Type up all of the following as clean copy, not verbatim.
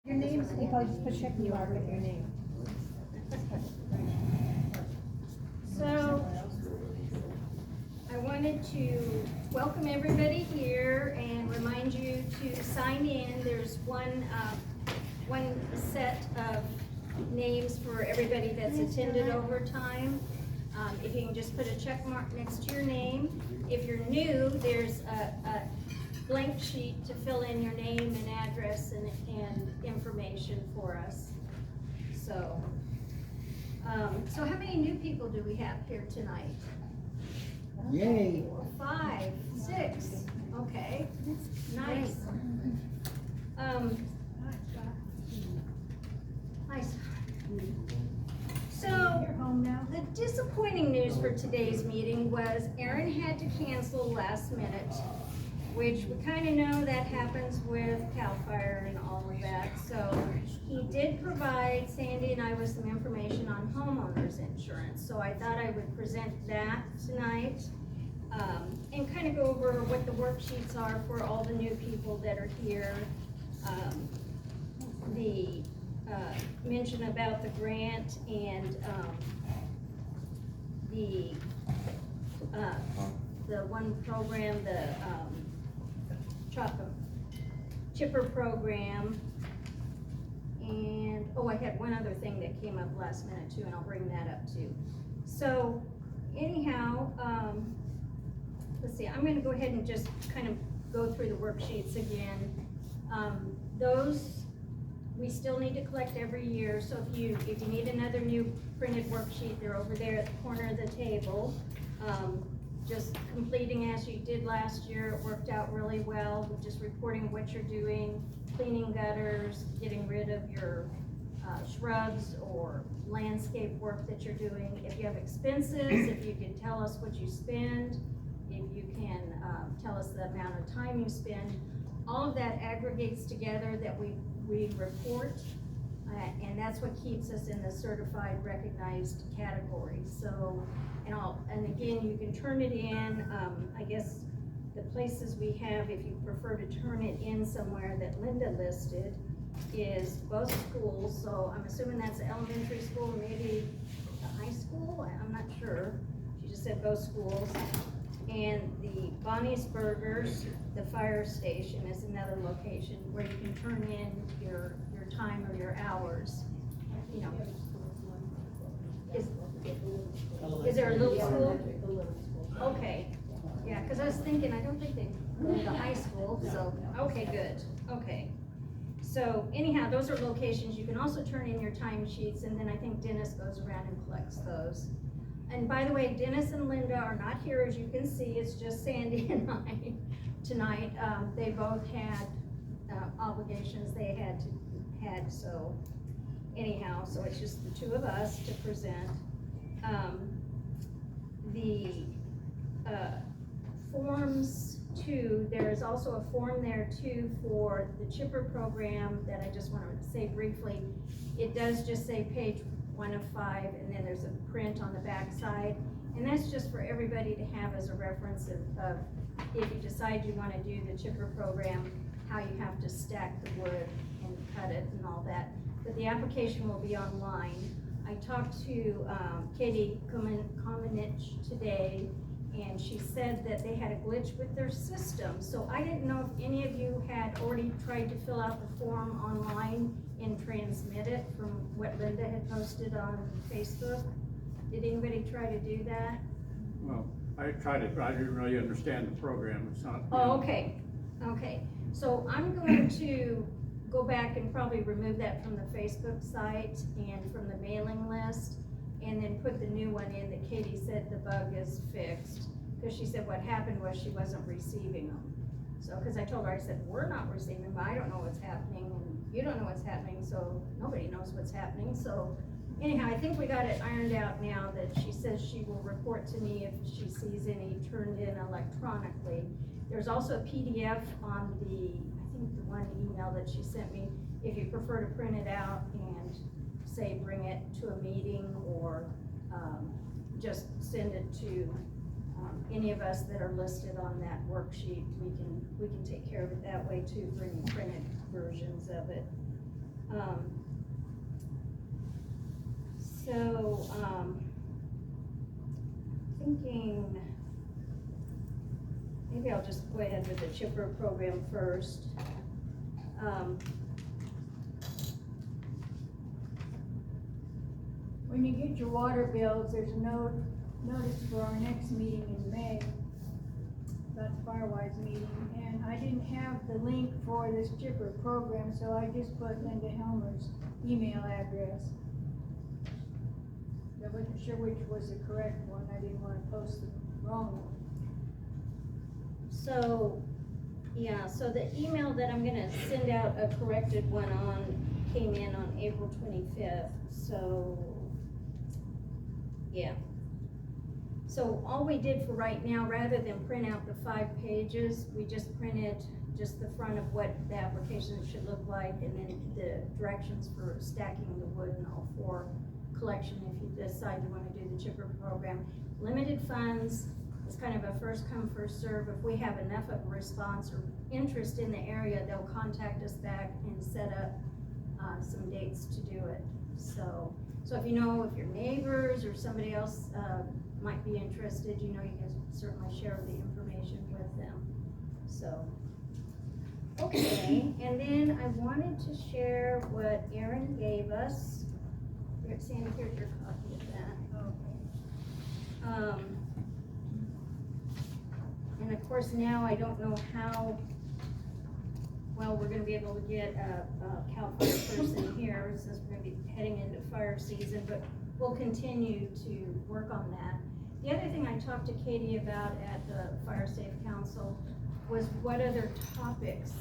Your name, you probably just put check mark with your name. So, I wanted to welcome everybody here and remind you to sign in. There's one set of names for everybody that's attended over time. If you can just put a check mark next to your name. If you're new, there's a blank sheet to fill in your name and address and information for us. So, so how many new people do we have here tonight? Yay! 5, 6, okay, nice. Nice. So, the disappointing news for today's meeting was Aaron had to cancel last minute, which we kind of know that happens with CAL FIRE and all of that. So he did provide Sandy and I with some information on homeowners insurance. So I thought I would present that tonight and kind of go over what the worksheets are for all the new people that are here. The mention about the grant and the one program, the chipper program, and I had one other thing that came up last minute too, and I'll bring that up too. So anyhow, let's see, I'm going to go ahead and just kind of go through the worksheets again. Those we still need to collect every year, so if you need another new printed worksheet, they're over there at the corner of the table. Just completing as you did last year, it worked out really well, with just reporting what you're doing, cleaning gutters, getting rid of your shrubs or landscape work that you're doing. If you have expenses, if you can tell us what you spend, if you can tell us the amount of time you spend, all of that aggregates together that we report, and that's what keeps us in the certified recognized category. So, and again, you can turn it in. I guess the places we have, if you prefer to turn it in somewhere that Linda listed, is both schools. So I'm assuming that's the elementary school, maybe the high school. I'm not sure. She just said both schools. And the Bonnie's Burgers, the fire station, is another location where you can turn in your time or your hours. You know, is there a little school? Okay, yeah, because I was thinking, I don't think they go to high school, so, okay, good, okay. So anyhow, those are locations. You can also turn in your time sheets, and then I think Dennis goes around and collects those. And by the way, Dennis and Linda are not here, as you can see. It's just Sandy and I tonight. They both had obligations they had, so anyhow, so it's just the two of us to present. The forms too, there's also a form there too for the chipper program that I just want to say briefly. It does just say page 1 of 5, and then there's a print on the back side, and that's just for everybody to have as a reference of if you decide you want to do the chipper program, how you have to stack the wood and cut it and all that. But the application will be online. I talked to Katie Komenich today, and she said that they had a glitch with their system. So I didn't know if any of you had already tried to fill out the form online and transmit it from what Linda had posted on Facebook. Did anybody try to do that? Well, I tried it, but I didn't really understand the program. It's not. Oh, okay, okay. So I'm going to go back and probably remove that from the Facebook site and from the mailing list, and then put the new one in that Katie said the bug is fixed. Because she said what happened was she wasn't receiving them. So, because I told her, I said, we're not receiving them, I don't know what's happening, and you don't know what's happening, so nobody knows what's happening. So anyhow, I think we got it ironed out now that she says she will report to me if she sees any turned in electronically. There's also a PDF on the, I think the one email that she sent me, if you prefer to print it out and say bring it to a meeting, or just send it to any of us that are listed on that worksheet. We can take care of it that way too, bring printed versions of it. Thinking, maybe I'll just go ahead with the chipper program first. When you get your water bills, there's a notice for our next meeting in May, about the Firewise meeting, and I didn't have the link for this chipper program, so I just put Linda Helmer's email address. I wasn't sure which was the correct one, I didn't wanna post the wrong one. So, yeah, so the email that I'm gonna send out a corrected one on came in on April 25th, so, yeah. So all we did for right now, rather than print out the 5 pages, we just printed just the front of what the application should look like, and then the directions for stacking the wood and all for collection if you decide you wanna do the chipper program. Limited funds, it's kind of a first come, first serve. If we have enough of a response or interest in the area, they'll contact us back and set up some dates to do it. So if you know, if your neighbors or somebody else might be interested, you know, you can certainly share the information with them. So, okay, and then I wanted to share what Erin gave us. Sandy, here's your copy of that. Okay. And of course, now I don't know how well we're gonna be able to get a CAL FIRE person here, since we're gonna be heading into fire season, but we'll continue to work on that. The other thing I talked to Katie about at the Fire Safe Council was what other topics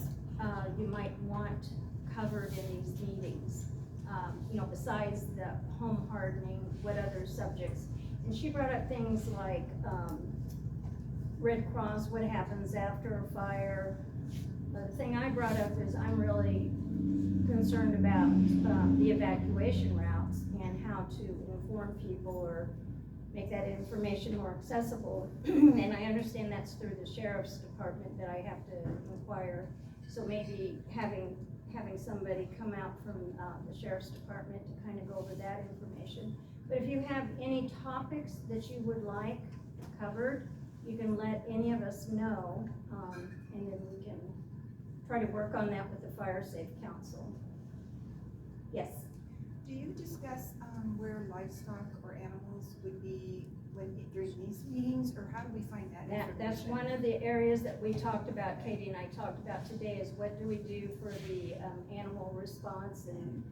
you might want covered in these meetings. You know, besides the home hardening, what other subjects? And she brought up things like Red Cross, what happens after a fire. The thing I brought up is I'm really concerned about the evacuation routes and how to inform people or make that information more accessible. And I understand that's through the sheriff's department that I have to inquire. So maybe having somebody come out from the sheriff's department to kind of go over that information. But if you have any topics that you would like covered, you can let any of us know, and then we can try to work on that with the Fire Safe Council. Yes? Do you discuss where livestock or animals would be during these meetings, or how do we find that information? That's one of the areas that we talked about, Katie and I talked about today, is what do we do for the animal response and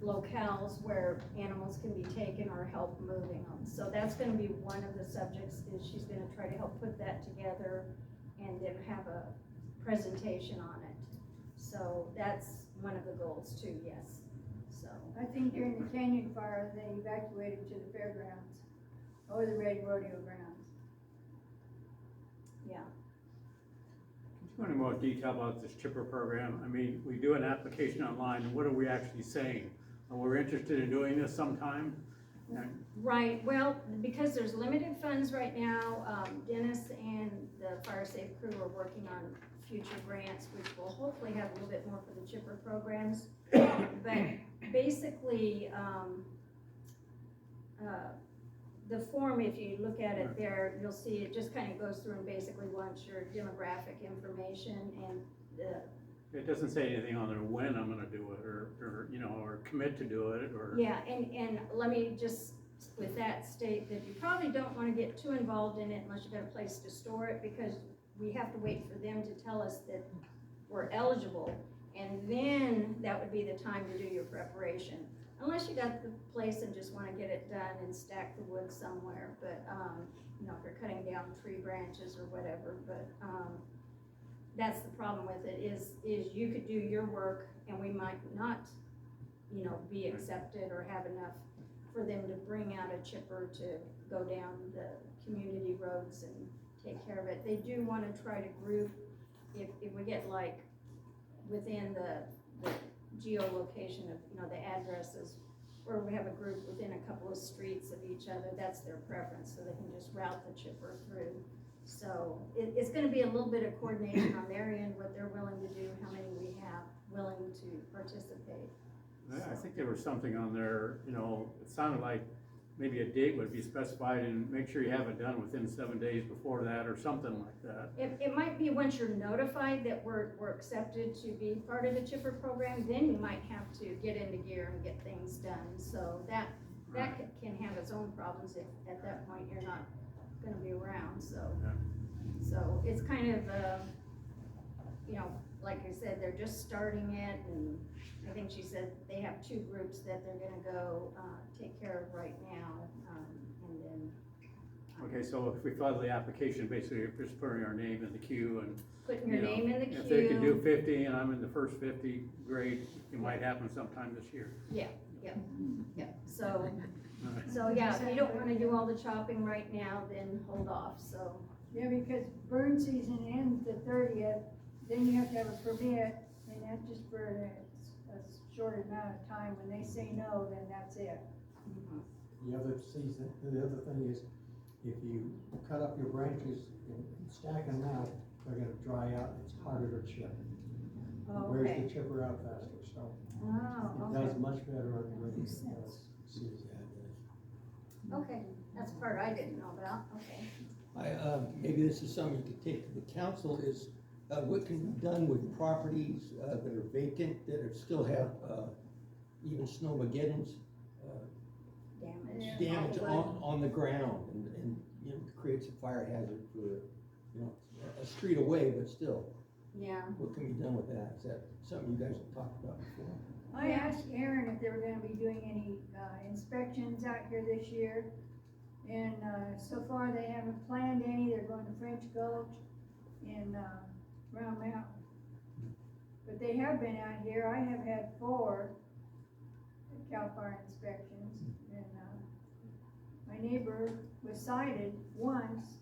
locales where animals can be taken or help moving them. So that's gonna be one of the subjects, is she's gonna try to help put that together and then have a presentation on it. So that's one of the goals too, yes. So I think during the canyon fire, they evacuated to the fairgrounds, or the Red Rodeo grounds. yeah. Can you go into more detail about this chipper program? I mean, we do an application online, and what are we actually saying? We're interested in doing this sometime? And Right, well, because there's limited funds right now, Dennis and the Fire Safe crew are working on future grants, which will hopefully have a little bit more for the chipper programs. But basically, the form, if you look at it there, you'll see it just kind of goes through and basically wants your demographic information and it doesn't say anything on there when I'm gonna do it, or you know, or commit to do it, or. yeah, and let me just, with that, state that you probably don't wanna get too involved in it unless you got a place to store it, because we have to wait for them to tell us that we're eligible, and then that would be the time to do your preparation. Unless you got the place and just wanna get it done and stack the wood somewhere, but, you know, if you're cutting down tree branches or whatever, but, that's the problem with it, is you could do your work and we might not, you know, be accepted or have enough for them to bring out a chipper to go down the community roads and take care of it. They do wanna try to group, if we get like within the geolocation of, you know, the addresses, or we have a group within a couple of streets of each other, that's their preference, so they can just route the chipper through. So it's gonna be a little bit of coordination on their end, what they're willing to do, how many we have willing to participate. I think there was something on there, you know, it sounded like maybe a date would be specified and make sure you have it done within 7 days before that or something like that. It might be once you're notified that we're accepted to be part of the chipper program, then you might have to get into gear and get things done. So that can have its own problems if at that point you're not gonna be around, so. Yeah. So it's kind of, you know, like I said, they're just starting it, and I think she said they have 2 groups that they're gonna go, take care of right now, and then. Okay, so if we file the application, basically you're just putting our name in the queue and. Putting your you know, name in the queue. If they can do 50 and I'm in the first 50, great, it might happen sometime this year. Yeah, so, All right. so yeah, if you don't wanna do all the chopping right now, then hold off, so. Yeah, because burn season ends the 30th, then you have to have a permit, and that's just for a short amount of time. When they say no, then that's it. The other thing is, if you cut up your branches and stack them out, they're gonna dry out, it's harder to chip. Wears Okay. the chipper out faster, so Oh, it okay, does much better on the rain than it does season. okay, that's the part I didn't know about, okay. Maybe this is something you could take to the council, is what can be done with properties that are vacant, that are still have even snowmageddons, damage on the ground, and, you know, creates a fire hazard for, you know, a street away, but still, Yeah, what can be done with that? Is that something you guys have talked about before? I asked Aaron if they were gonna be doing any inspections out here this year. And so far, they haven't planned any. They're going to French Gulch and Round Mountain. But they have been out here. I have had 4 CAL FIRE inspections. And my neighbor was cited once,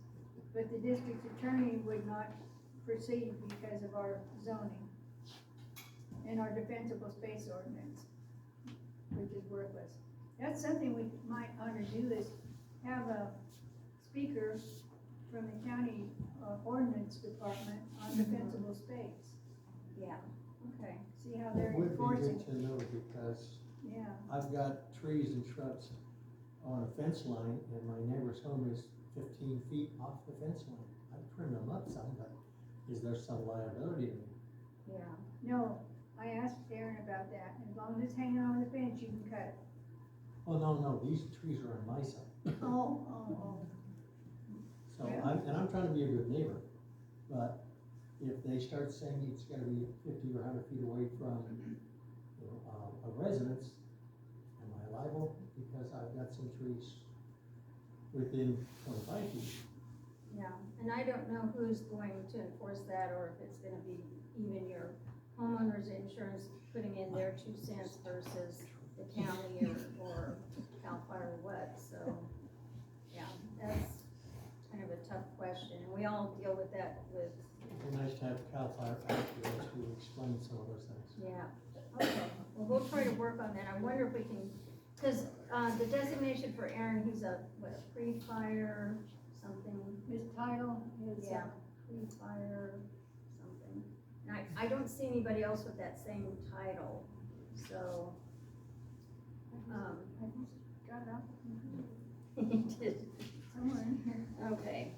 but the district attorney would not proceed because of our zoning and our defensible space ordinance, which is worthless. That's something we might ought to do, is have a speaker from the county ordinance department on defensible space. yeah, okay. See how they're It would be enforcing. good to know, because Yeah, I've got trees and shrubs on a fence line, and my neighbor's home is 15 feet off the fence line. I've trimmed them up some, but is there some liability to me? Yeah, no, I asked Aaron about that. As long as it's hanging on the fence, you can cut it. Oh, no, these trees are on my side. Oh. So I'm trying to be a good neighbor, but if they start saying it's gotta be 50 or 100 feet away from, you know, a residence, am I liable? Because I've got some trees within 25 feet. yeah, and I don't know who's going to enforce that, or if it's gonna be even your homeowner's insurance putting in their 2 cents versus the county or CAL FIRE or what, so, yeah, that's kind of a tough question, and we all deal with that with, It'd be nice to have CAL FIRE out here to explain some of those things. yeah, okay, well, we'll try to work on that. I wonder if we can, cause, the designation for Aaron, he's a pre-fire something, His title is, yeah, pre-fire something. And I don't see anybody else with that same title, so, I just got it up Just- somewhere in here. okay.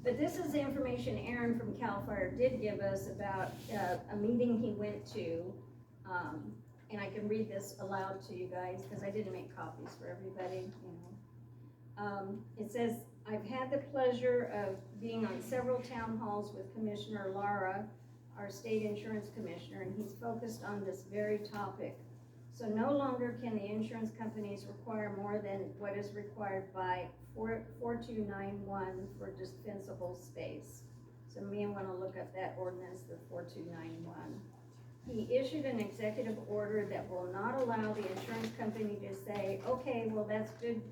But this is the information Aaron from CAL FIRE did give us about, a meeting he went to. And I can read this aloud to you guys, cause I didn't make copies for everybody, you know. It says, I've had the pleasure of being on several town halls with Commissioner Lara, our state insurance commissioner, and he's focused on this very topic. So no longer can the insurance companies require more than what is required by 4291 for dispensable space. So me, I wanna look up that ordinance, the 4291. He issued an executive order that will not allow the insurance company to say, okay, well, that's good,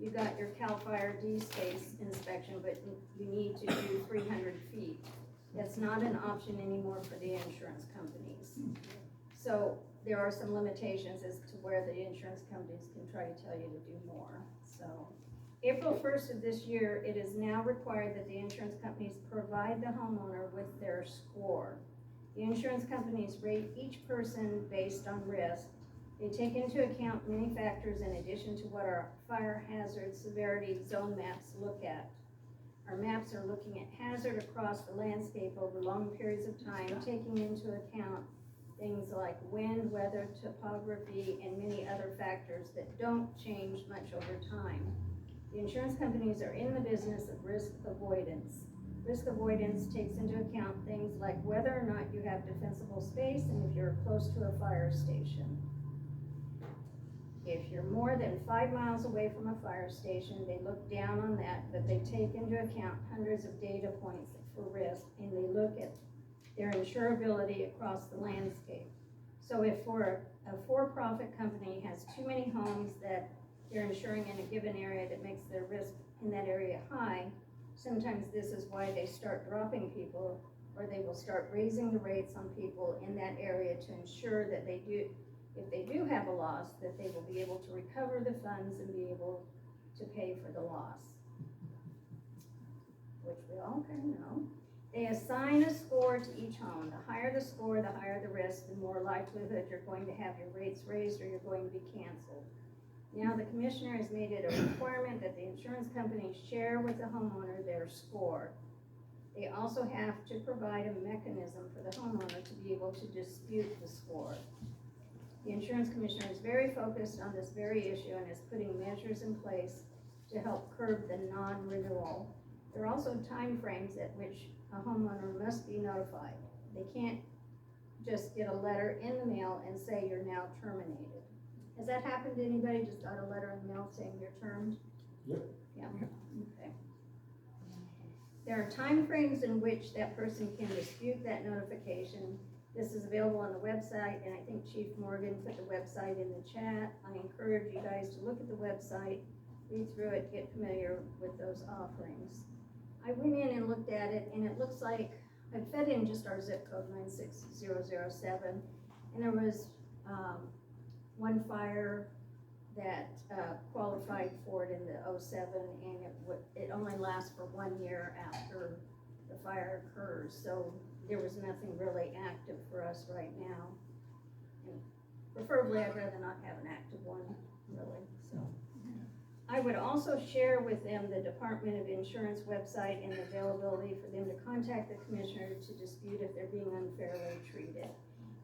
you got your CAL FIRE D space inspection, but you need to do 300 feet. That's not an option anymore for the insurance companies. So there are some limitations as to where the insurance companies can try to tell you to do more. So April 1st of this year, it is now required that the insurance companies provide the homeowner with their score. The insurance companies rate each person based on risk. They take into account many factors in addition to what our fire hazard severity zone maps look at. Our maps are looking at hazard across the landscape over long periods of time, taking into account things like wind, weather, topography, and many other factors that don't change much over time. The insurance companies are in the business of risk avoidance. Risk avoidance takes into account things like whether or not you have defensible space and if you're close to a fire station. If you're more than 5 miles away from a fire station, they look down on that, but they take into account hundreds of data points for risk, and they look at their insurability across the landscape. So if a for-profit company has too many homes that they're insuring in a given area that makes their risk in that area high, sometimes this is why they start dropping people, or they will start raising the rates on people in that area to ensure that they do, if they do have a loss, that they will be able to recover the funds and be able to pay for the loss, which we all kind of know. They assign a score to each home. The higher the score, the higher the risk, the more likelihood you're going to have your rates raised or you're going to be canceled. Now the commissioner has made it a requirement that the insurance companies share with the homeowner their score. They also have to provide a mechanism for the homeowner to be able to dispute the score. The insurance commissioner is very focused on this very issue and is putting measures in place to help curb the non-renewal. There are also timeframes at which a homeowner must be notified. They can't just get a letter in the mail and say you're now terminated. Has that happened to anybody? Just got a letter in the mail saying you're termed? Yep. Yeah, okay. There are timeframes in which that person can dispute that notification. This is available on the website, and I think Chief Morgan put the website in the chat. I encourage you guys to look at the website, read through it, get familiar with those offerings. I went in and looked at it, and it looks like I fed in just our zip code 96007, and there was one fire that qualified for it in the 07, and it only lasts for 1 year after the fire occurs. So there was nothing really active for us right now. And preferably, I'd rather not have an active one, really, so. I would also share with them the Department of Insurance website and the availability for them to contact the commissioner to dispute if they're being unfairly treated.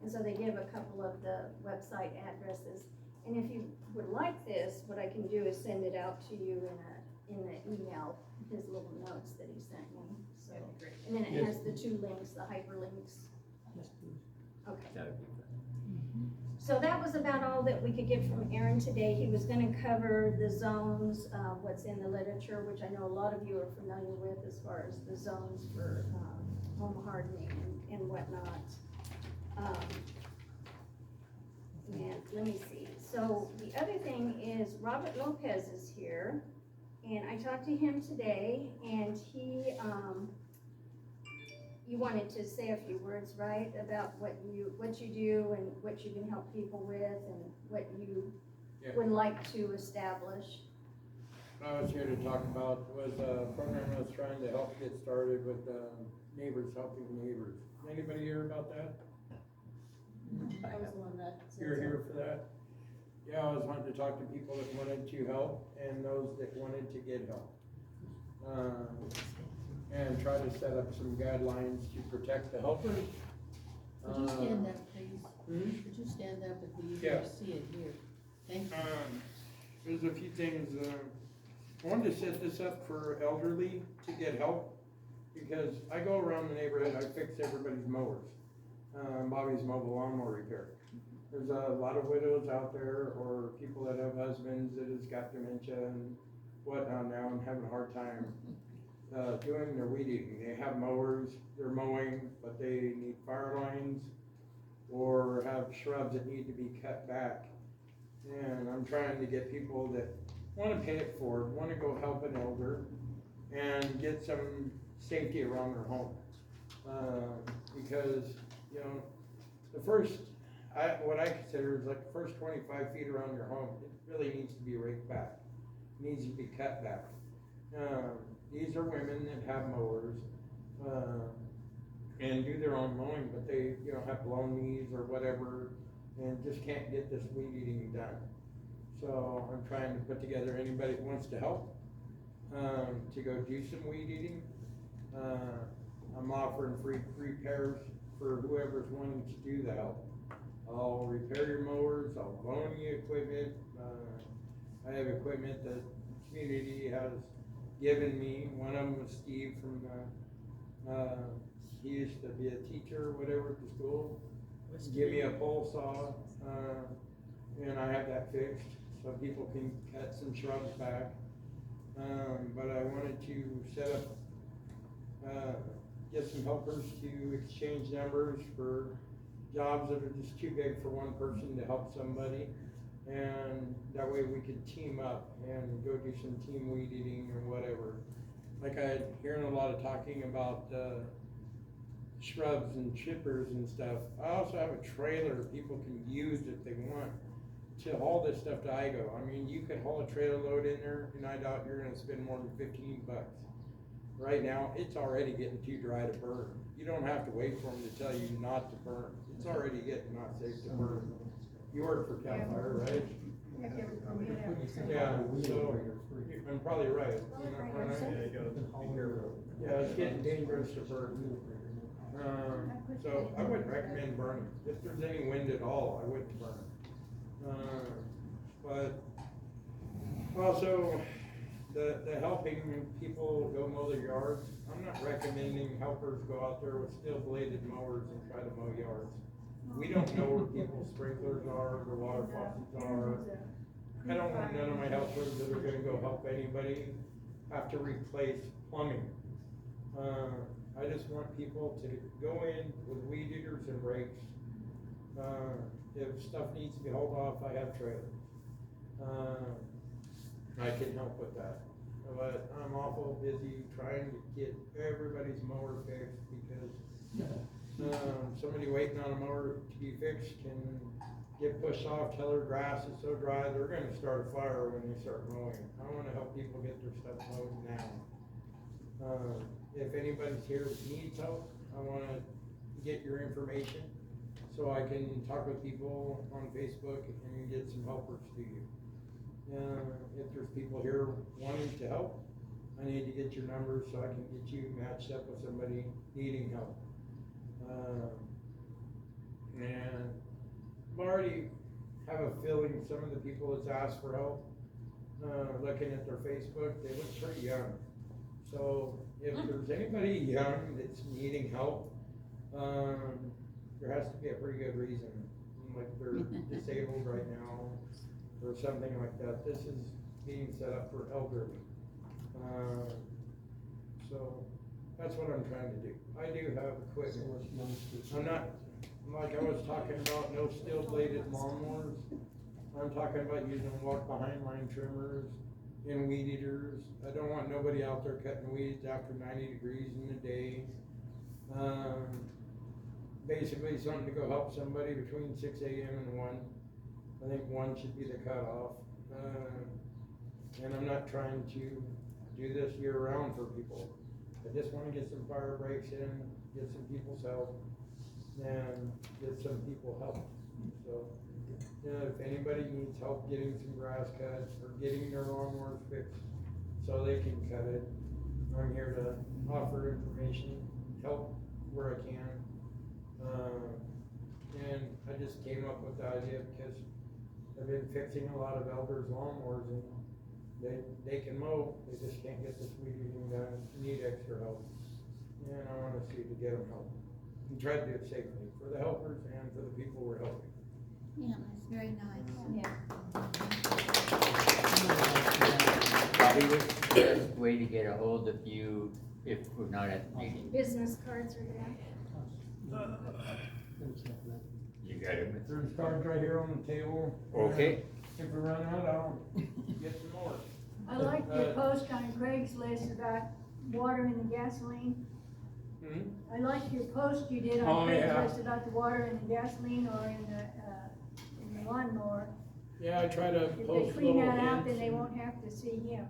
And so they give a couple of the website addresses. And if you would like this, what I can do is send it out to you in the email, his little notes that he sent me, so. And then it has the 2 links, the hyperlinks. Yes, please. Okay. So that was about all that we could get from Aaron today. He was gonna cover the zones, what's in the literature, which I know a lot of you are familiar with as far as the zones for home hardening and whatnot. And let me see. So the other thing is Robert Lopez is here, and I talked to him today, and he, you wanted to say a few words, right, about what you do and what you can help people with and what you would like to establish. What I was here to talk about was a program I was trying to help get started with neighbors helping neighbors. Anybody hear about that? I was the one that. You're here for that? Yeah, I was wanting to talk to people that wanted to help and those that wanted to get help. And try to set up some guidelines to protect the helpers. Could you stand up, please? Hmm? Could you stand up if we Yeah. see it here? Thank you. There's a few things, I wanted to set this up for elderly to get help, because I go around the neighborhood, I fix everybody's mowers. Bobby's mobile lawnmower repair. There's a lot of widows out there, or people that have husbands that has got dementia and whatnot now and having a hard time doing their weed eating. They have mowers, they're mowing, but they need fire lines or have shrubs that need to be cut back. And I'm trying to get people that want to pay it forward, want to go help an elder and get some safety around their home. Because, you know, the first, what I consider is like the first 25 feet around your home, it really needs to be raked back. It needs to be cut back. These are women that have mowers, and do their own mowing, but they, you know, have blown knees or whatever, and just can't get this weed eating done. So I'm trying to put together anybody who wants to help, to go do some weed eating. I'm offering free repairs for whoever's wanting to do the help. I'll repair your mowers, I'll loan you equipment, I have equipment that the community has given me. One of them was Steve from he used to be a teacher or whatever at the school. Give me a pole saw, and I have that fixed so people can cut some shrubs back. But I wanted to set up, get some helpers to exchange numbers for jobs that are just too big for one person to help somebody. And that way we could team up and go do some team weed eating or whatever. Like I'm hearing a lot of talking about shrubs and chippers and stuff. I also have a trailer people can use if they want to haul this stuff to Igo. I mean, you could haul a trailer load in there, and I doubt you're gonna spend more than $15. Right now, it's already getting too dry to burn. You don't have to wait for them to tell you not to burn. It's already getting not safe to burn. You work for Cal Fire, right? Yeah, they were coming in. Yeah, so, I'm probably right. Yeah, it's getting dangerous to burn. So I wouldn't recommend burning. If there's any wind at all, I wouldn't burn. But also, the helping people go mow their yards, I'm not recommending helpers go out there with steel bladed mowers and try to mow yards. We don't know where people's sprinklers are, where water faucets are. I don't want none of my helpers that are gonna go help anybody have to replace plumbing. I just want people to go in with weed eaters and rakes. If stuff needs to be hauled off, I have trailers. I can help with that. But I'm awful busy trying to get everybody's mower fixed because somebody waiting on a mower to be fixed can get pushed off till their grass is so dry, they're gonna start a fire when they start mowing. I wanna help people get their stuff mowed now. If anybody's here that needs help, I wanna get your information so I can talk with people on Facebook and get some helpers to you. If there's people here wanting to help, I need to get your numbers so I can get you matched up with somebody needing help. And I already have a feeling some of the people that's asked for help, looking at their Facebook, they look pretty young. So if there's anybody young that's needing help, there has to be a pretty good reason, like they're disabled right now or something like that. This is being set up for elderly. So that's what I'm trying to do. I do have equipment. I'm not, like I was talking about, no steel bladed lawnmowers. I'm talking about using walk behind line trimmers and weed eaters. I don't want nobody out there cutting weeds after 90 degrees in the day. Basically something to go help somebody between 6 a.m. and 1. I think 1 should be the cutoff. And I'm not trying to do this year round for people. I just want to get some fire breaks in, get some people's help, and get some people help. So, if anybody needs help getting some grass cut or getting their lawnmowers fixed so they can cut it, I'm here to offer information, help where I can. And I just came up with the idea because I've been fixing a lot of elders' lawnmowers and they can mow, they just can't get this weed eating done, need extra help. And I want to see to get them help and try to do it safely for the helpers and for the people we're helping. Yeah, that's very nice. Bobby, what's the best way to get a hold of you if we're not at the meeting? Business cards are there. You got it? There's cards right here on the table. Okay. If we run out, I'll get some more. I like your post on Craigslist about watering the gasoline. I like your post you did on Craigslist about the water and the gasoline or in the lawnmower. Yeah, I try to If they post clean little that out, hints then they and- won't have to see him.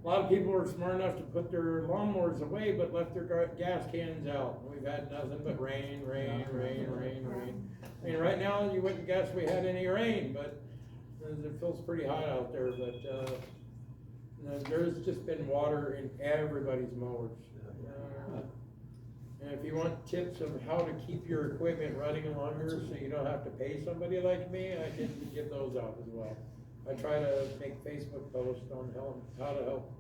A lot of people are smart enough to put their lawnmowers away, but left their gas cans out. We've had nothing but rain. I mean, right now, you wouldn't guess we had any rain, but it feels pretty hot out there, but, there's just been water in everybody's mowers. And if you want tips of how to keep your equipment running longer so you don't have to pay somebody like me, I can give those out as well. I try to make Facebook posts on how to help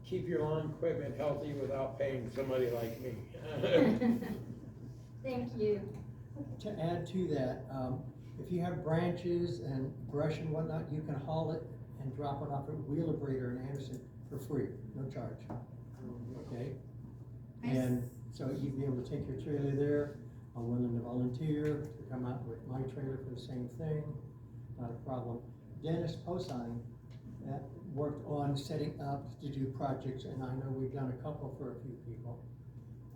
keep your lawn equipment healthy without paying somebody like me. Thank you. To add to that, if you have branches and brush and whatnot, you can haul it and drop it off at Wheelabrator in Anderson for free, no charge, okay? And so you'd be able to take your trailer there. I'm willing to volunteer to come out with my trailer for the same thing, not a problem. Dennis Posine worked on setting up to do projects, and I know we've done a couple for a few people.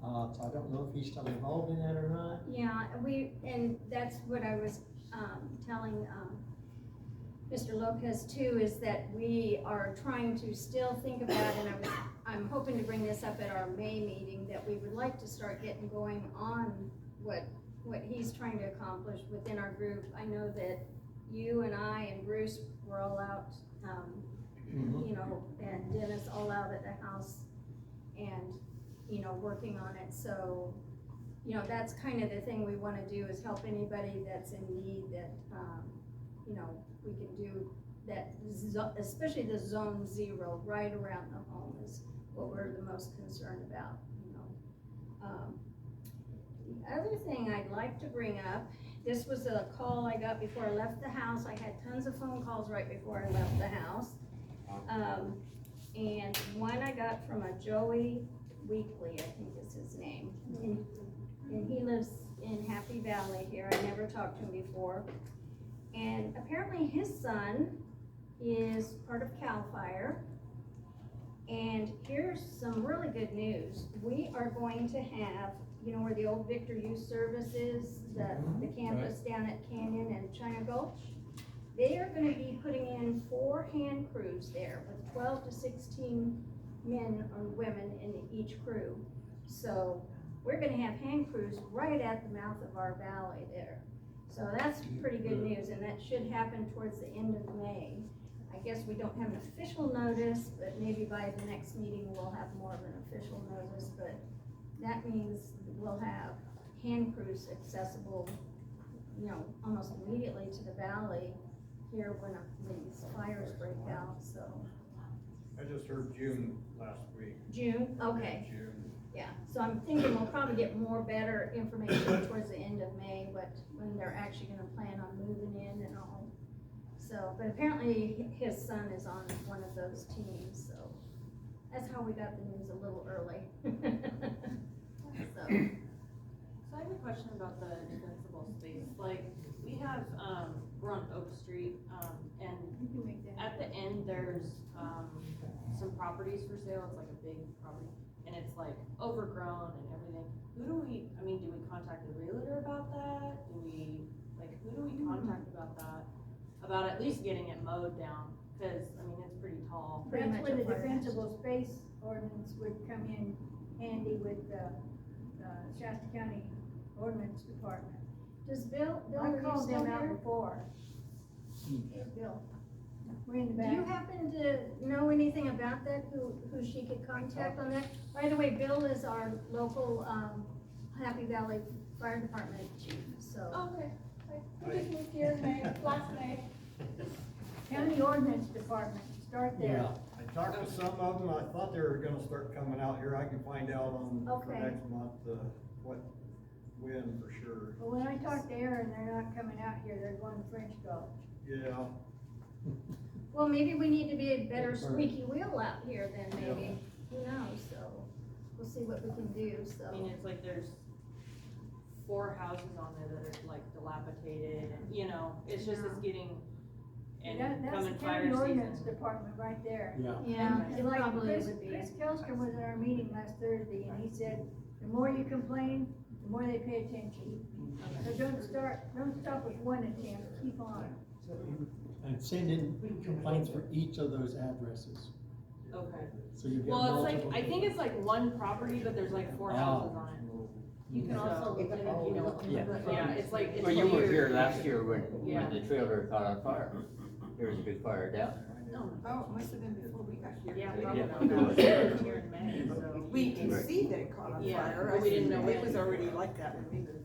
So I don't know if he's still involved in that or not. Yeah, and that's what I was, telling, Mr. Lopez too, is that we are trying to still think about, and I'm hoping to bring this up at our May meeting, that we would like to start getting going on what he's trying to accomplish within our group. I know that you and I and Bruce were all out, you know, and Dennis all out at the house and, you know, working on it. So, you know, that's kind of the thing we wanna do, is help anybody that's in need that, you know, we can do that, especially the zone 0 right around the home is what we're the most concerned about, you know. The other thing I'd like to bring up, this was a call I got before I left the house. I had tons of phone calls right before I left the house. And one I got from a Joey Weekly, I think is his name. And he lives in Happy Valley here. I never talked to him before. And apparently his son is part of CAL FIRE. And here's some really good news. We are going to have, you know where the old Victor Youth Service is, the campus down at Canyon and China Gulch? They are gonna be putting in 4 hand crews there with 12 to 16 men or women in each crew. So we're gonna have hand crews right at the mouth of our valley there. So that's pretty good news, and that should happen towards the end of May. I guess we don't have an official notice, but maybe by the next meeting we'll have more of an official notice, but that means we'll have hand crews accessible, you know, almost immediately to the valley here when these fires break out, so. I just heard June last week. June, okay. June. Yeah, so I'm thinking we'll probably get more better information towards the end of May, when they're actually gonna plan on moving in and all. So, but apparently his son is on one of those teams, so that's how we got the news a little early. So So I have a question about the defensible space, like, we have, we're on Oak Street, and You can make that. at the end, there's, some properties for sale, it's like a big property, and it's like overgrown and everything. Who do we contact the realtor about that? Who do we contact about that? About at least getting it mowed down, cause, I mean, it's pretty tall. Pretty That's much where a the fire defensible space ordinance would come in handy with the Shasta County Ordinance Department. does Bill, I are you called still them out here? before. Bill, we're in the Do you back. happen to know anything about that, who she could contact on that? By the way, Bill is our local, Happy Valley Fire Department chief, so. Okay. I just moved here in May, last May. County Ordinance Department, start there. I talked to some of them, I thought they were gonna start coming out here, I can find out for Okay. next month, when for sure. But when I talk to Aaron, they're not coming out here, they're going to French Gulch. Yeah, Well, maybe we need to be a better squeaky wheel out here then, maybe, who knows, so, we'll see what we can do, so. I mean, it's like there's 4 houses on there that are like dilapidated, and, you know, it's just, it's getting, and That's the coming fire County Ordinance season. Department right there. Yeah. Yeah, And it like probably Chris would be. Kelster was at our meeting last Thursday, and he said, the more you complain, the more they pay attention. So don't stop with one attempt, keep on. And send in complaints for each of those addresses. Okay. So you get Well, it's multiple. like, I think it's like one property, but there's like 4 houses on it. You can also look at it, you know. Yeah, it's like, it's Well, you were weird. here last year when Yeah. the trailer caught on fire. There was a big fire down there. Oh, it must have been before we got here. Yeah, Yeah. probably, that was here in May, so. We can see that it caught on Yeah, fire. but we didn't know It when. was already like that when we moved.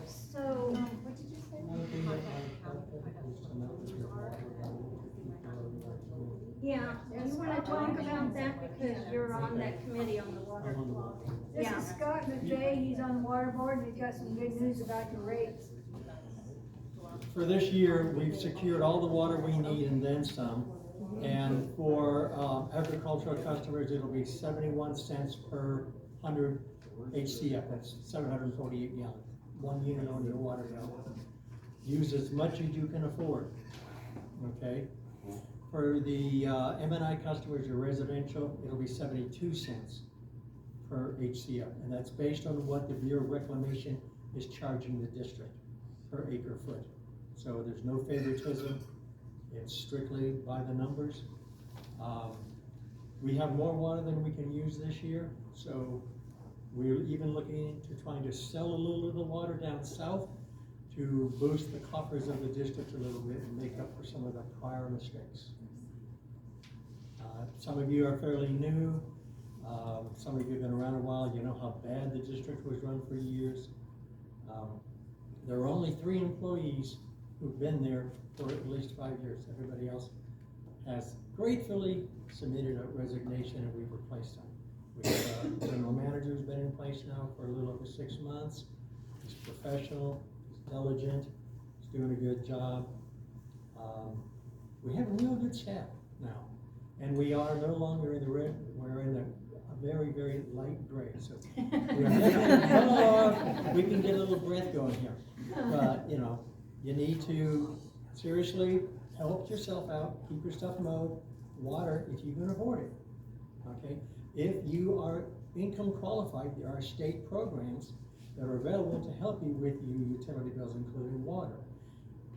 So, What did you say? One thing that is to note is that water yeah, you wanna talk about that because you're on that committee on the water. I'm on the water. This Yeah. is Scott McVeigh, he's on the water board, and he's got some good news about the rates. For this year, we've secured all the water we need and then some. And for agricultural customers, it'll be 71 cents per 100 HCF, that's 748 gallons. 1 unit on your water bill. Use as much as you can afford, okay? For the M&I customers, your residential, it'll be 72 cents per HCF. And that's based on what the Bureau of Reclamation is charging the district per acre foot. So there's no favoritism, it's strictly by the numbers. We have more water than we can use this year, so we're even looking into trying to sell a little of the water down south to boost the coffers of the district a little bit and make up for some of the prior mistakes. Some of you are fairly new, some of you have been around a while, you know how bad the district was run for years. There are only 3 employees who've been there for at least 5 years. Everybody else has gratefully submitted a resignation and we've replaced them. We have a general manager who's been in place now for a little over 6 months. He's professional, he's diligent, he's doing a good job. We have a real good staff now. And we are no longer in the red, we're in a very, very light gray. So we're definitely, we can get a little breath going here. But, you know, you need to seriously help yourself out, keep your stuff mowed, water if you can afford it, okay? If you are income qualified, there are state programs that are available to help you with your utility bills, including water.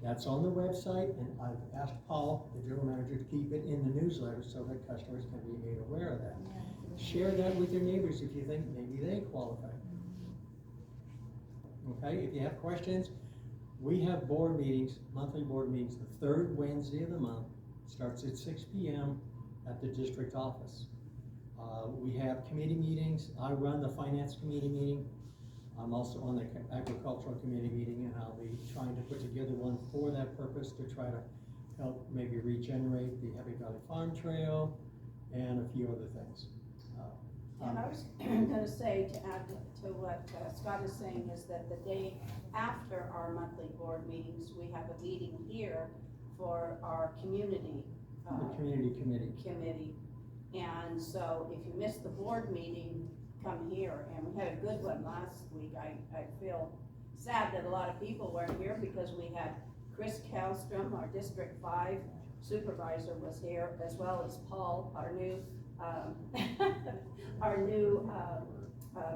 That's on the website, and I've asked Paul, the general manager, to keep it in the newsletter so that customers can be made aware of that. Share that with your neighbors if you think maybe they qualify. Okay, if you have questions, we have board meetings, monthly board meetings, the 3rd Wednesday of the month, starts at 6 p.m. at the district office. We have committee meetings. I run the finance committee meeting. I'm also on the agricultural committee meeting, and I'll be trying to put together one for that purpose to try to help maybe regenerate the Happy Valley Farm Trail and a few other things. And I was gonna say, to add to what Scott is saying, is that the day after our monthly board meetings, we have a meeting here for our community. The community committee. And so if you missed the board meeting, come here. And we had a good one last week. I feel sad that a lot of people weren't here because we had Chris Kallstrom, our District 5 supervisor, was here, as well as Paul, our new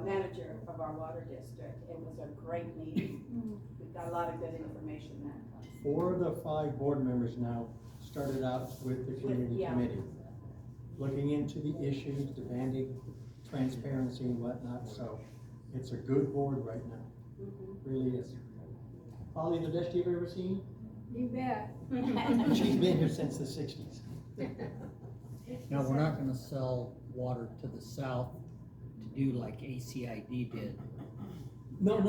manager of our water district. It was a great meeting. We got a lot of good information there. 4 of the 5 board members now started out with the community committee, looking into the issues, demanding transparency and whatnot, so it's a good board right now. Really is. Holly, the best you've ever seen? You bet. She's been here since the 60s. Now, we're not gonna sell water to the south to do like ACID did. No,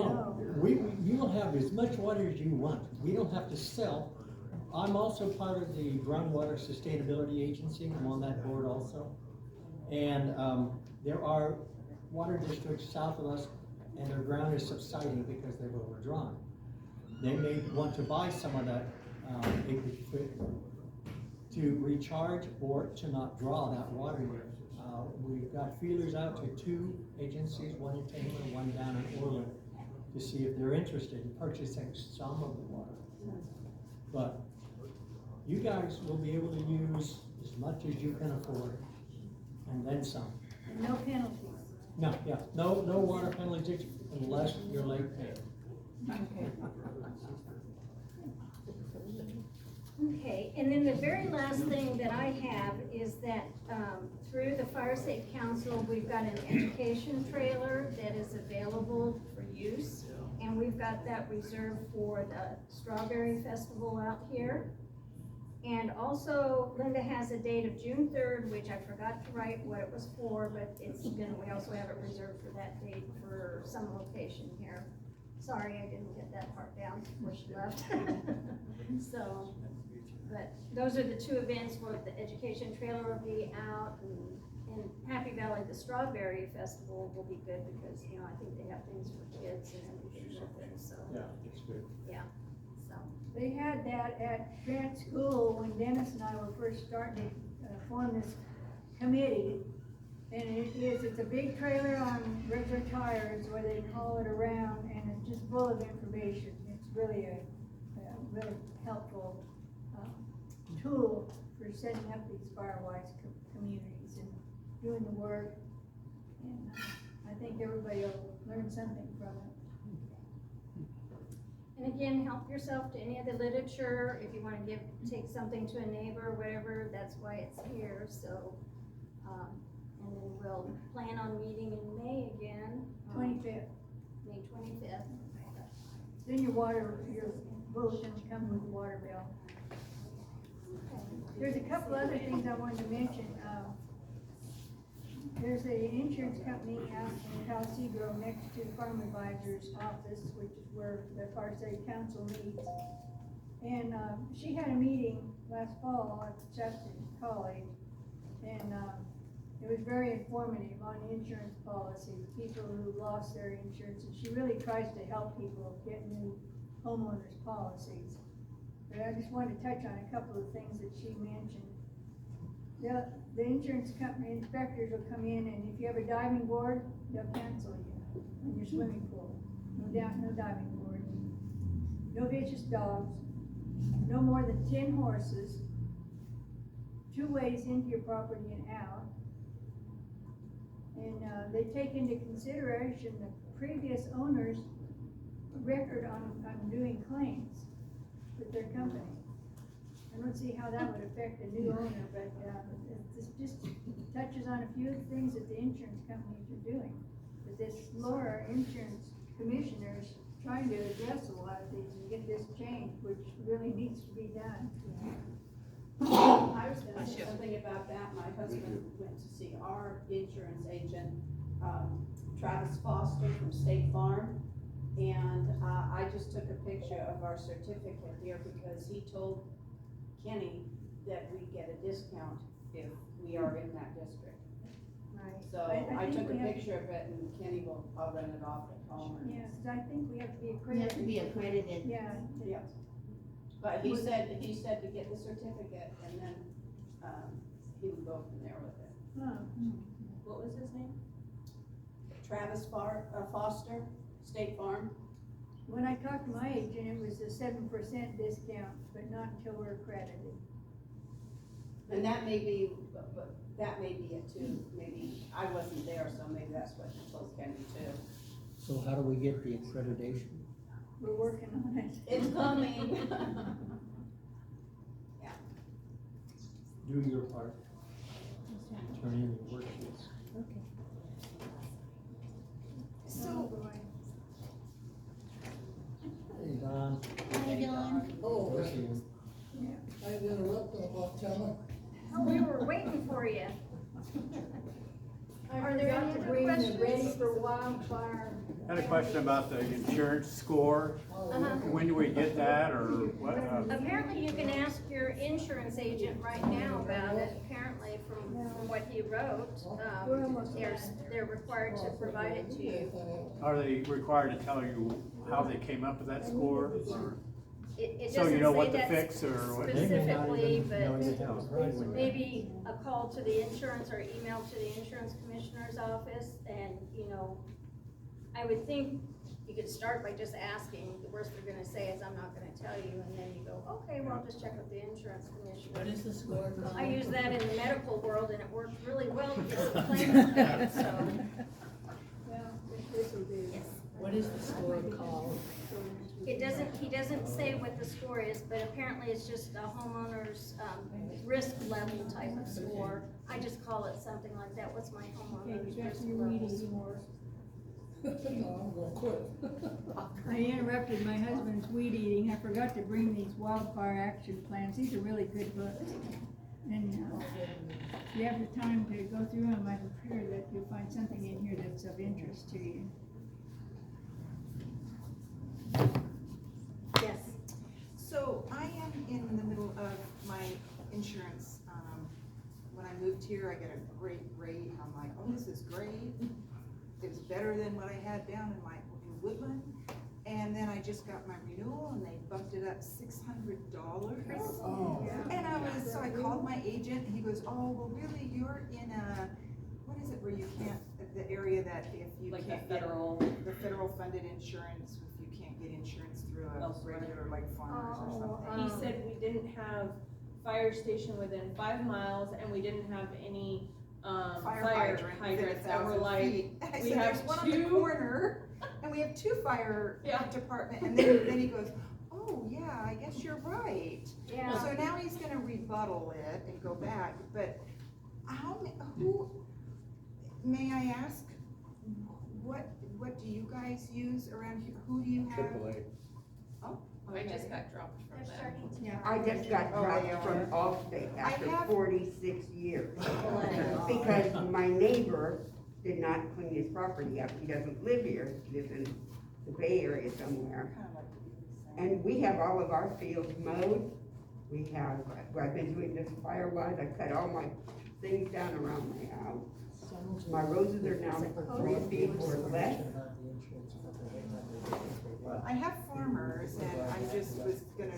you'll have as much water as you want. We don't have to sell. I'm also part of the Groundwater Sustainability Agency. I'm on that board also. And there are water districts south of us, and their ground is subsiding because they've overdrawn. They may want to buy some of that acreage to recharge or to not draw that water here. We've got feelers out to 2 agencies, one in Taylor, one down in Orland, to see if they're interested in purchasing some of the water. But you guys will be able to use as much as you can afford, and then some. No penalties. No water penalties unless you're late paying. Okay, Okay, and then the very last thing that I have is that, through the Fire Safe Council, we've got an education trailer that is available for use. And we've got that reserved for the Strawberry Festival out here. And also Linda has a date of June 3rd, which I forgot to write what it was for, but we also have it reserved for that date for some location here. Sorry, I didn't get that part down before she left. So, but those are the two events where the education trailer will be out, and Happy Valley, the Strawberry Festival will be good because, you know, I think they have things for kids and everything with it, so. Yeah, it's good. Yeah, so. They had that at Grant School when Dennis and I were first starting to form this committee. And it's a big trailer on regular tires where they can haul it around, and it's just full of information. It's really a really helpful tool for setting up these Firewise communities and doing the work. And I think everybody will learn something from it. And again, help yourself to any of the literature. If you wanna take something to a neighbor or whatever, that's why it's here, so. And then we'll plan on meeting in May again. 25th. May 25th. Then your bulletin will come with the water bill. There's a couple other things I wanted to mention. There's an insurance company out in Calico next to the Farm Advisor's office, which is where the Fire Safe Council meets. And she had a meeting last fall at Justin College, and it was very informative on insurance policies, people who lost their insurance, and she really tries to help people get new homeowners policies. But I just wanted to touch on a couple of things that she mentioned. The insurance company inspectors will come in, and if you have a diving board, they'll cancel you in your swimming pool. No diving board. No vicious dogs, no more than 10 horses, 2 ways into your property and out. And they take into consideration the previous owner's record on doing claims with their company. I don't see how that would affect a new owner, but this just touches on a few things that the insurance companies are doing. But this Laura insurance commissioner's trying to address a lot of these and get this changed, which really needs to be done. I was gonna say something about that. My husband went to see our insurance agent, Travis Foster from State Farm. And I just took a picture of our certificate here because he told Kenny that we get a discount if we are in that district. Right. So I took a picture of it, and Kenny I'll run it off at home. Yes, I think we have to be We have to accredited. be accredited. Yeah. Yeah. But he said to get the certificate, and then, he would go from there with it. Huh. What was his name? Travis Foster, State Farm. When I talked to my agent, it was a 7% discount, but not until we're accredited. And that may be, but that may be it too. Maybe, I wasn't there, so maybe that's what he told Kenny too. So how do we get the accreditation? We're working on it. It's coming. Yeah. Do your part. Turn in your worksheets. So, Hey, Don. How you doing? Oh, We'll see you. I interrupted about telling. Oh, we were waiting for you. I Are there any forgot to other bring the questions? Ready for Wildfire. I had a question about the insurance score. Uh-huh. When do we get that, or what? Apparently you can ask your insurance agent right now about it, apparently from what he wrote. They're required to provide it to you. Are they required to tell you how they came up with that score? Or- It So you know what to doesn't say fix, or what? that They may not specifically, even know you have it right when you- maybe a call to the insurance or email to the insurance commissioner's office, and, you know, I would think you could start by just asking. The worst they're gonna say is, I'm not gonna tell you, and then you go, okay, well, I'll just check with the insurance commissioner. What is the score called? I use that in the medical world, and it works really well to get the claims paid, so. Well, this will do. What is the score called? he doesn't say what the score is, but apparently it's just a homeowner's, risk level type of score. I just call it something like that. What's my Okay, homeowner's back risk to your level weed score? eating. No, I'm gonna quit. I interrupted my husband's weed eating. I forgot to bring these wildfire action plans. These are really good books. And, if you have the time to go through them, I'm sure that you'll find something in here that's of interest to you. Yes. So I am in the middle of my insurance. When I moved here, I got a great rate. I'm like, oh, this is great. It's better than what I had down in Woodland. And then I just got my renewal and they bumped it up $600. And so I called my agent and he goes, oh, well, really, you're in a, what is it where you can't, the area that if you Like can't the get federal. the federal funded insurance, if you can't get insurance through a Elsewhere. regular like farmers or something. He said we didn't have fire station within 5 miles and we didn't have any, fire hydrants that were like, I we said, have there's one on the two. corner, and we have 2 fire Yeah. department, and then he goes, oh, yeah, I guess you're right. Yeah. So now he's gonna rebuttal it and go back, but who, may I ask, what do you guys use around here? Who do you have? AAA. Oh, I okay. just got dropped from They're them. starting to. Yeah. I just got Oh, dropped they are. from Allstate after have- 46 years. Oh, Because my neighbor did not clean his property up. He doesn't live here, he lives in the Bay Area somewhere. Kinda like to do the same. And we have all of our fields mowed. We have, I've been doing this Firewise. I cut all my things down around my house. My roses are now 3 feet or less. I have farmers, and I just was gonna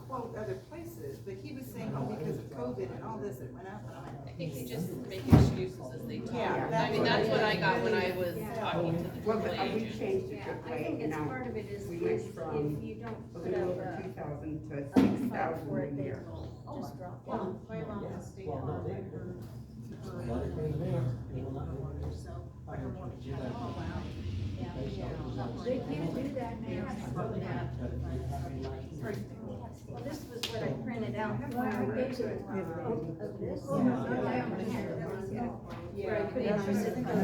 quote other places, but he was saying, oh, because of COVID and all this, it went up, and I'm I like, think they just make excuses as they talk. Yeah, I mean, that's what I got when I was Yeah. talking to the Well, but AAA we agent. changed it Yeah, to I play, think and it's now part of it is we if went from you don't a put little up over a 2,000 to fire 6,000 for a it, they year. will just drop Yeah, down. my mom has state Well, no, farm they- and her, Let it be there. They will not do it. so, Fire insurance, you guys- oh, wow. Yeah. Based on results. They can't do that now. But if you have any license- Well, this was what I printed out Well, I for, gave it. of this. Oh, no, I only had it. Where I put in for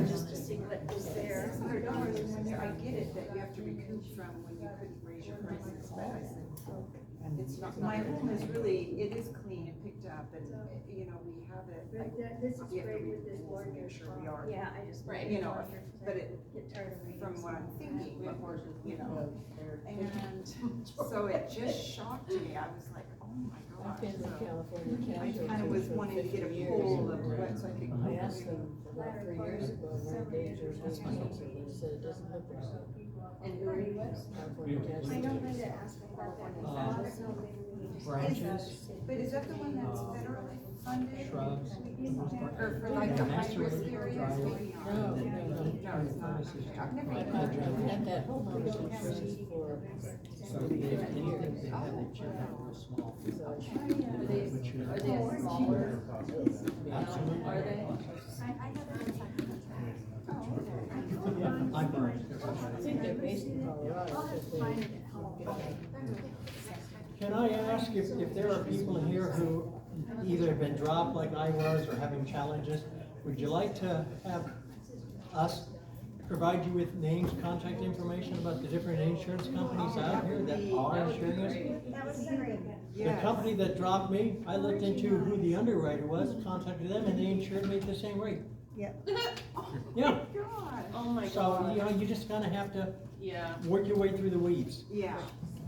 just to see what was there. $600, and when I get it, that you have to recoup from when you couldn't raise your prices, but I said, it's not, my home is really, it is clean and picked up, and, you know, we have it. But this is You have to great with this recoup board. and make sure we are, Yeah, I just. Right, you know, but it, Get tired of reading. from what I'm thinking, We have horses. you know, and so it just shocked me, I was like, oh my gosh. So I kinda was wanting to get a poll of what, so I could. I asked them about 3 years ago, and my gauger was canceled, they said it doesn't look right. And who are you with? I know Linda asked me about that. because I don't know, maybe we just- Branches, But is that the one that's federally funded? shrubs. Or for like the high risk areas, maybe not? No, And then no, no. the No, it's not. pharmacist- I've never I've done that. had that homeowner's insurance for, So if anything they have, they check out real small. Are they, Which are- are they smaller? Absolutely. Are they? I burned. I think they're based in Colorado, because they don't get that. Can I ask if there are people here who either have been dropped like I was or having challenges, would you like to have us provide you with names, contact information about the different insurance companies out here that are insuring us? That was great. The company that dropped me, I looked into who the underwriter was, contacted them, and they insured me at the same rate. Yeah. Yeah, God, Oh my so, you god. know, you just kinda have to Yeah. work your way through the weeds. yeah,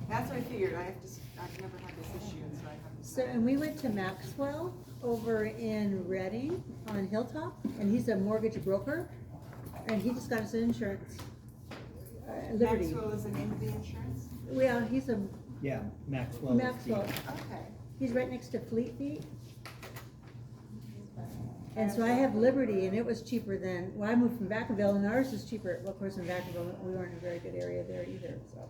that's what I figured, I've never had this issue, and so I haven't. So, and we went to Maxwell over in Reading on Hilltop, and he's a mortgage broker, and he just got us insurance. Liberty. Maxwell is the name of the insurance? Well, he's a, Yeah, Maxwell. Maxwell, Okay. he's right next to Fleet Feet. And so I have Liberty, and it was cheaper than, well, I moved from Vacaville, and ours is cheaper, well, of course, in Vacaville, we weren't in a very good area there either, so.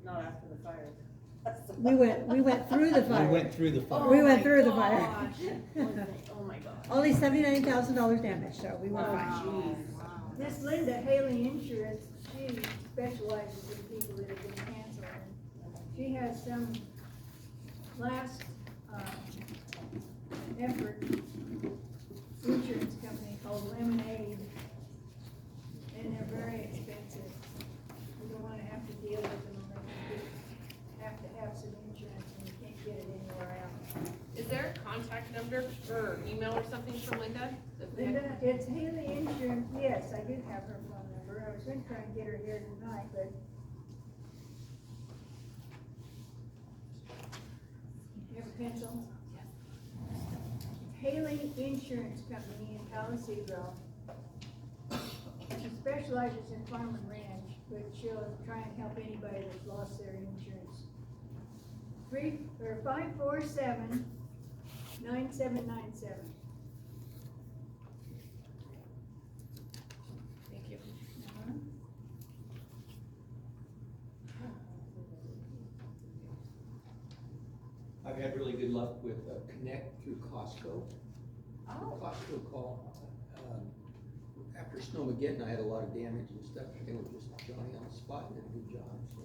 Not after the fire. We went through the fire. We went through the fire. We went through the fire. Oh my god. Only $79,000 damage, so we were fine. Wow. This Linda Haley Insurance, she specializes in people that have been canceled. she has some last, effort insurance company called Lemonade, and they're very expensive. You don't wanna have to deal with them unless you have to have some insurance and you can't get it anywhere else. Is there a contact number or email or something from Linda? Linda, it's Haley Insurance, yes, I do have her phone number, I was gonna try and get her here tonight, but. You have a pencil? Haley Insurance Company in Palisade. She specializes in farm and ranch, but she'll try and help anybody that's lost their insurance. 547-9797. Thank you. I've had really good luck with Connect through Costco. Costco call, after Snowmageddon, I had a lot of damage and stuff, and they were just Johnny on the spot and did a good job, so.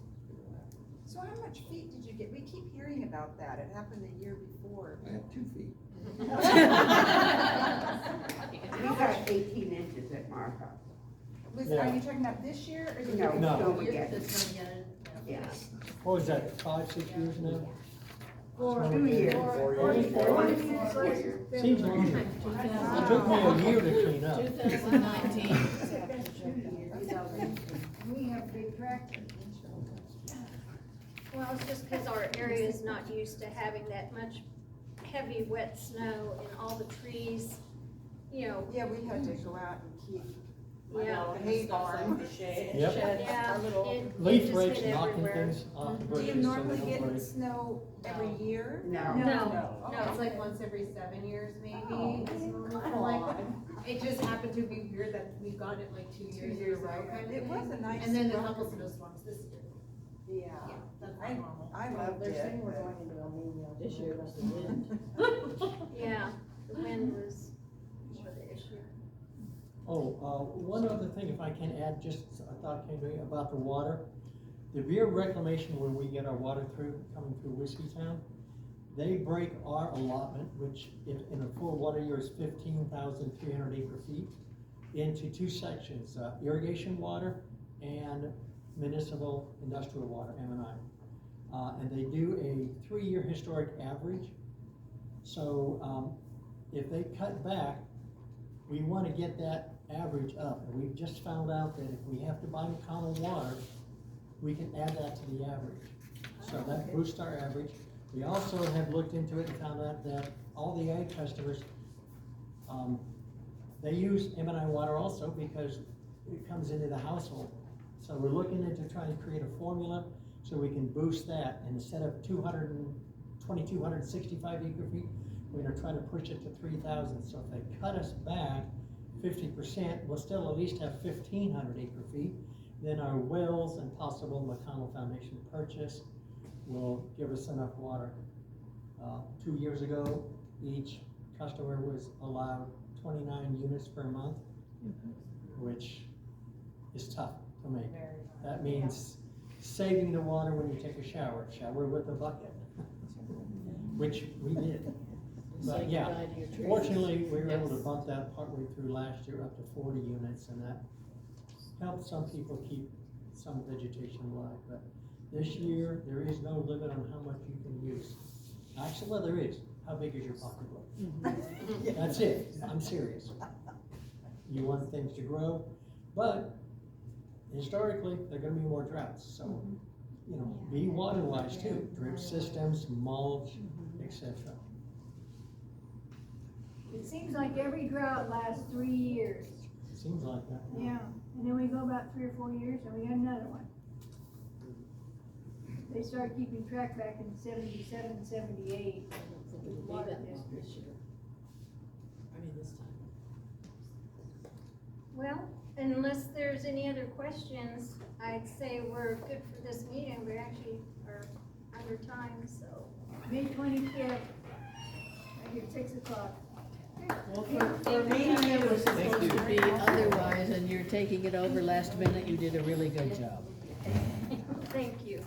So how much feet did you get? We keep hearing about that. It happened the year before. I have 2 feet. We got 18 inches at my house. Are you talking about this year or is it? No, No. Snowmageddon. Yeah. What was that, 5, 6 years now? 2 years. 4 years. Seems long. It took me a year to clean up. 2019. We have big tractors. Well, it's just because our area is not used to having that much heavy, wet snow and all the trees, you know. Yeah, we had to go out and keep Yeah. the hay barn. Yep. Yeah, Our little. it Leaf just rakes hit knocking everywhere. things off the Do bushes. you so they normally don't get break. snow every year? No. No. No, it's like once every 7 years maybe. It's kind of like, it just happened to be weird that we've gotten it like 2 years in a row kind of It was thing. a nice. And then a run. couple snowstorms this year. Yeah, That's I- not normal. I loved They're it. saying we're but- going into El Nino this year with the wind. Yeah, the wind was more the issue. One other thing, if I can add, just a thought came to me about the water. The Bureau of Reclamation, where we get our water through, coming through Whiskeytown, they break our allotment, which in a full water year is 15,300 acre feet, into 2 sections, irrigation water and municipal industrial water, M&I. And they do a 3-year historic average. So if they cut back, we want to get that average up. And we've just found out that if we have to buy common water, we can add that to the average. So that boosts our average. We also have looked into it and found out that all the ag customers, they use M&I water also because it comes into the household. So we're looking into trying to create a formula so we can boost that. And instead of 2,265 acre feet, we're gonna try to push it to 3,000. So if they cut us back 50%, we'll still at least have 1,500 acre feet. Then our wells and possible McConnell Foundation purchase will give us enough water. 2 years ago, each customer was allowed 29 units per month, which is tough to make. That means saving the water when you take a shower with a bucket, which we did. But Say yeah, goodbye to your trees. fortunately, we were able to bump that partway through last year up to 40 units, and that helped some people keep some vegetation alive. But this year, there is no limit on how much you can use. Actually, well, there is. How big is your pocketbook? That's it. I'm serious. You want things to grow, but historically, there are gonna be more droughts, so, you know, be water wise too. Drip systems, mulch, etc. It seems like every drought lasts 3 years. Seems like that. Yeah, and then we go about 3 or 4 years and we got another one. They started keeping track back in 77, 78. Water districts. This year. I mean, this time. Well, unless there's any other questions, I'd say we're good for this meeting. We actually are under time, so. May 25th, I get 6 o'clock. Well, for me, it was supposed to be otherwise, and you're taking it over last minute. You did a really good job. Thank you.